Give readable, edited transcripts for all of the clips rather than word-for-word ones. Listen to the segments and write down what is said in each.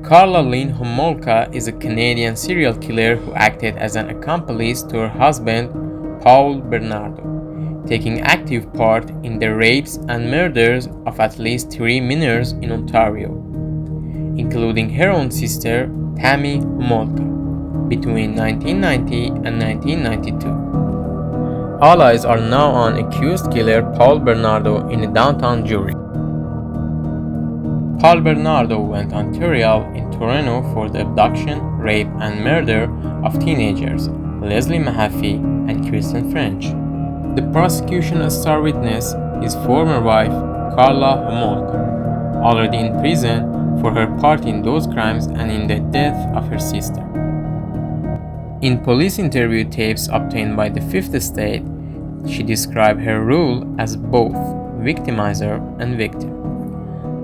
Karla Leanne Homolka is a Canadian serial killer who acted as an accomplice to her husband, Paul Bernardo, taking active part in the rapes and murders of at least 3 minors in Ontario, including her own sister, Tammy Homolka, between 1990 and 1992. All eyes are now on accused killer Paul Bernardo in a downtown jury. Paul Bernardo went on trial in Toronto for the abduction, rape, and murder of teenagers Leslie Mahaffey and Kristen French. The prosecution's star witness is former wife Karla Homolka, already in prison for her part in those crimes and in the death of her sister. In police interview tapes obtained by the Fifth Estate, she described her role as both victimizer and victim.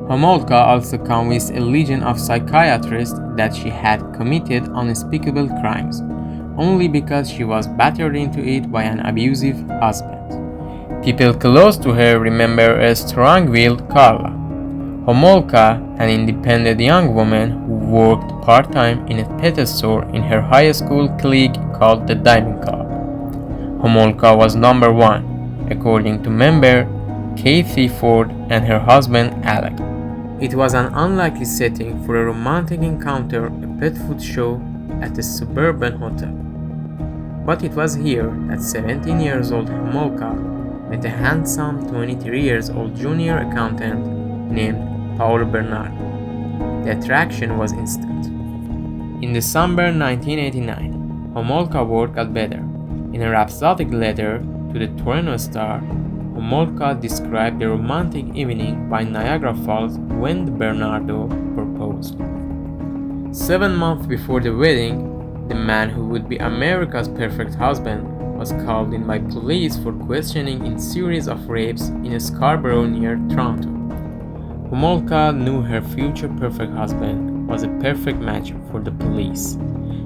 Homolka also convinced a legion of psychiatrists that she had committed unspeakable crimes, only because she was battered into it by an abusive husband. People close to her remember a strong-willed Karla. Homolka, an independent young woman who worked part-time in a pet store in her high school clique called the Diamond Club. Homolka was number 1, according to member Kathy Ford and her husband Alec. It was an unlikely setting for a romantic encounter, a pet food show at a suburban hotel. But it was here that 17 years old Homolka met a handsome 23 years old junior accountant named Paul Bernardo. The attraction was instant. In December 1989, Homolka worked at Better. In a rhapsodic letter to the Toronto Star, Homolka described the romantic evening by Niagara Falls when Bernardo proposed. 7 months before the wedding, the man who would be America's perfect husband was called in by police for questioning in series of rapes in Scarborough near Toronto. Homolka knew her future perfect husband was a perfect match for the police.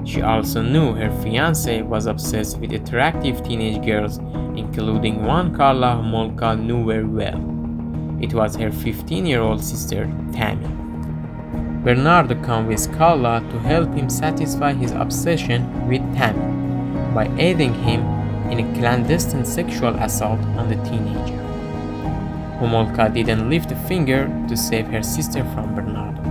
She also knew her fiancé was obsessed with attractive teenage girls, including one Karla Homolka knew very well. It was her 15-year-old sister, Tammy. Bernardo convinced Karla to help him satisfy his obsession with Tammy by aiding him in a clandestine sexual assault on the teenager. Homolka didn't lift a finger to save her sister from Bernardo.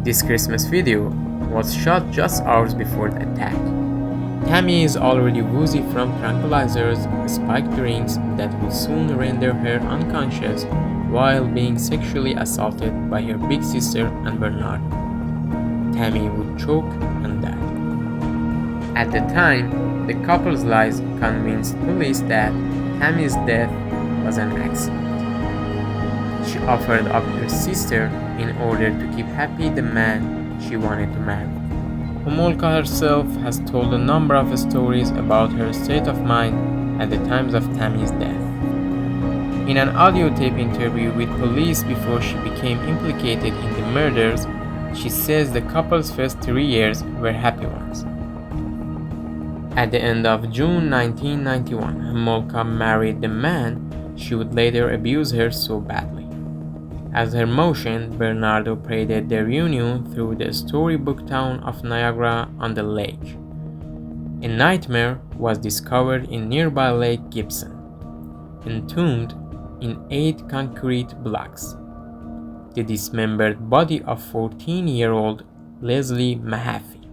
This Christmas video was shot just hours before the attack. Tammy is already woozy from tranquilizers, spiked drinks that will soon render her unconscious while being sexually assaulted by her big sister and Bernardo. Tammy would choke and die. At the time, the couple's lies convinced police that Tammy's death was an accident. She offered up her sister in order to keep happy the man she wanted to marry. Homolka herself has told a number of stories about her state of mind at the times of Tammy's death. In an audio tape interview with police before she became implicated in the murders, she says the couple's first 3 years were happy ones. At the end of June 1991, Homolka married the man she would later abuse her so badly. As her motion, Bernardo paraded their union through the storybook town of Niagara-on-the-Lake. A nightmare was discovered in nearby Lake Gibson, entombed in 8 concrete blocks. The dismembered body of 14-year-old Leslie Mahaffey.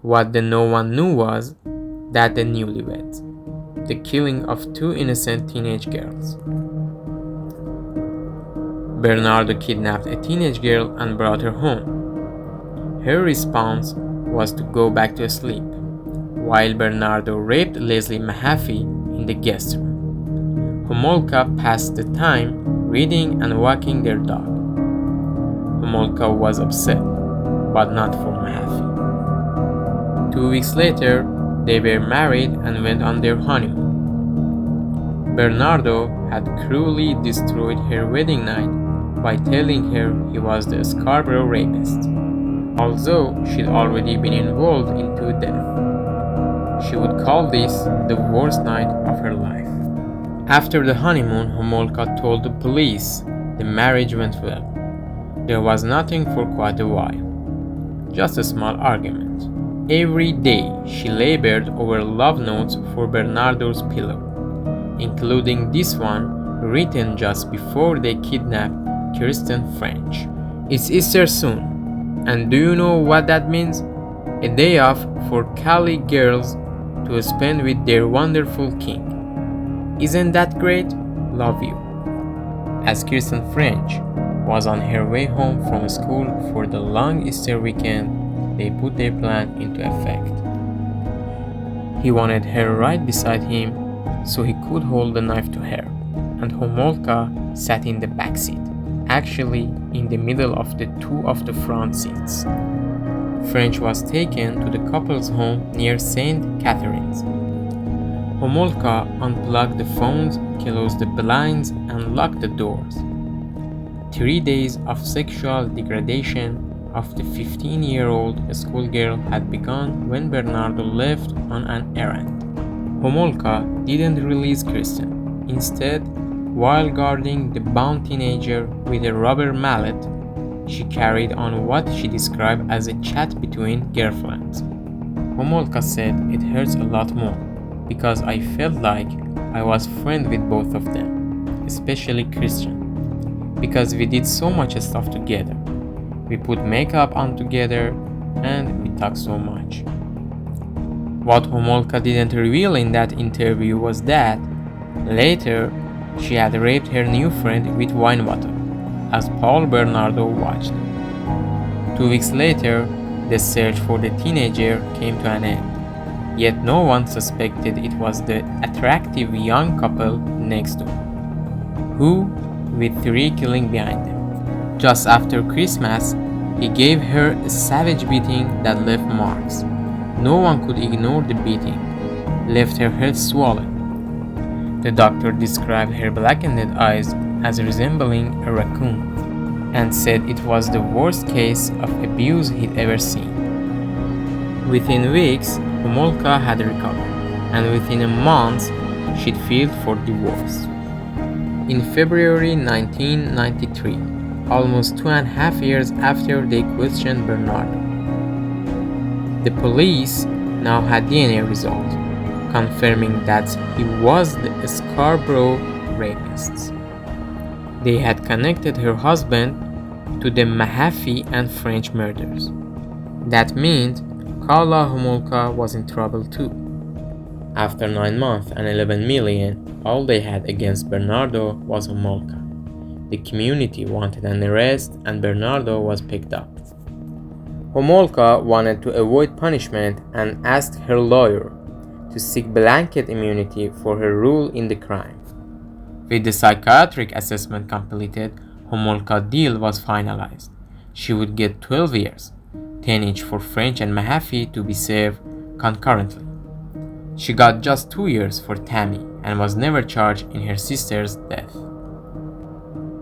What no one knew was that the newlyweds, the killing of 2 innocent teenage girls. Bernardo kidnapped a teenage girl and brought her home. Her response was to go back to sleep, while Bernardo raped Leslie Mahaffey in the guest room. Homolka passed the time reading and walking their dog. Homolka was upset, but not for Mahaffey. 2 weeks later, they were married and went on their honeymoon. Bernardo had cruelly destroyed her wedding night by telling her he was the Scarborough rapist, although she'd already been involved in 2 deaths. She would call this the worst night of her life. After the honeymoon, Homolka told the police the marriage went well. There was nothing for quite a while, just a small argument. Every day she labored over love notes for Bernardo's pillow, including this one written just before they kidnapped Kristen French. It's Easter soon, and do you know what that means? A day off for Cali girls to spend with their wonderful king. Isn't that great? Love you. As Kristen French was on her way home from school for the long Easter weekend, they put their plan into effect. He wanted her right beside him so he could hold the knife to her, and Homolka sat in the back seat, actually in the middle of the two of the front seats. French was taken to the couple's home near St. Catherine's. Homolka unplugged the phones, closed the blinds, and locked the doors. 3 days of sexual degradation of the 15-year-old schoolgirl had begun when Bernardo left on an errand. Homolka didn't release Kristen. Instead, while guarding the bound teenager with a rubber mallet, she carried on what she described as a chat between girlfriends. Homolka said it hurts a lot more because I felt like I was friends with both of them, especially Kristen, because we did so much stuff together. We put makeup on together and we talked so much. What Homolka didn't reveal in that interview was that later she had raped her new friend with wine bottle, as Paul Bernardo watched. 2 weeks later, the search for the teenager came to an end, yet no one suspected it was the attractive young couple next door, who, with 3 killings behind them. Just after Christmas, he gave her a savage beating that left marks. No one could ignore the beating, left her head swollen. The doctor described her blackened eyes as resembling a raccoon, and said it was the worst case of abuse he'd ever seen. Within weeks, Homolka had recovered, and within a month, she'd filed for divorce. In February 1993, almost 2.5 years after they questioned Bernardo, the police now had DNA results, confirming that he was the Scarborough rapist. They had connected her husband to the Mahaffey and French murders. That meant Karla Homolka was in trouble too. After 9 months and 11 million, all they had against Bernardo was Homolka. The community wanted an arrest and Bernardo was picked up. Homolka wanted to avoid punishment and asked her lawyer to seek blanket immunity for her role in the crime. With the psychiatric assessment completed, Homolka's deal was finalized. She would get 12 years, 10 each for French and Mahaffey to be served concurrently. She got just 2 years for Tammy and was never charged in her sister's death.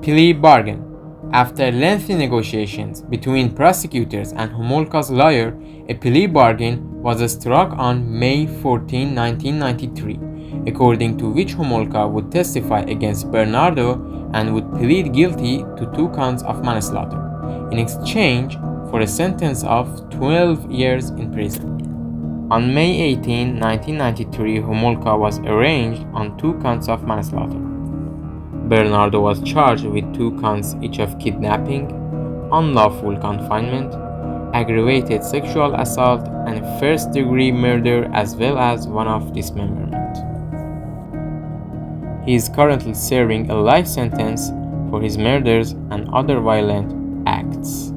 Plea bargain. After lengthy negotiations between prosecutors and Homolka's lawyer, a plea bargain was struck on May 14, 1993, according to which Homolka would testify against Bernardo and would plead guilty to 2 counts of manslaughter, in exchange for a sentence of 12 years in prison. On May 18, 1993, Homolka was arraigned on 2 counts of manslaughter. Bernardo was charged with 2 counts each of kidnapping, unlawful confinement, aggravated sexual assault, and first-degree murder, as well as one of dismemberment. He is currently serving a life sentence for his murders and other violent acts.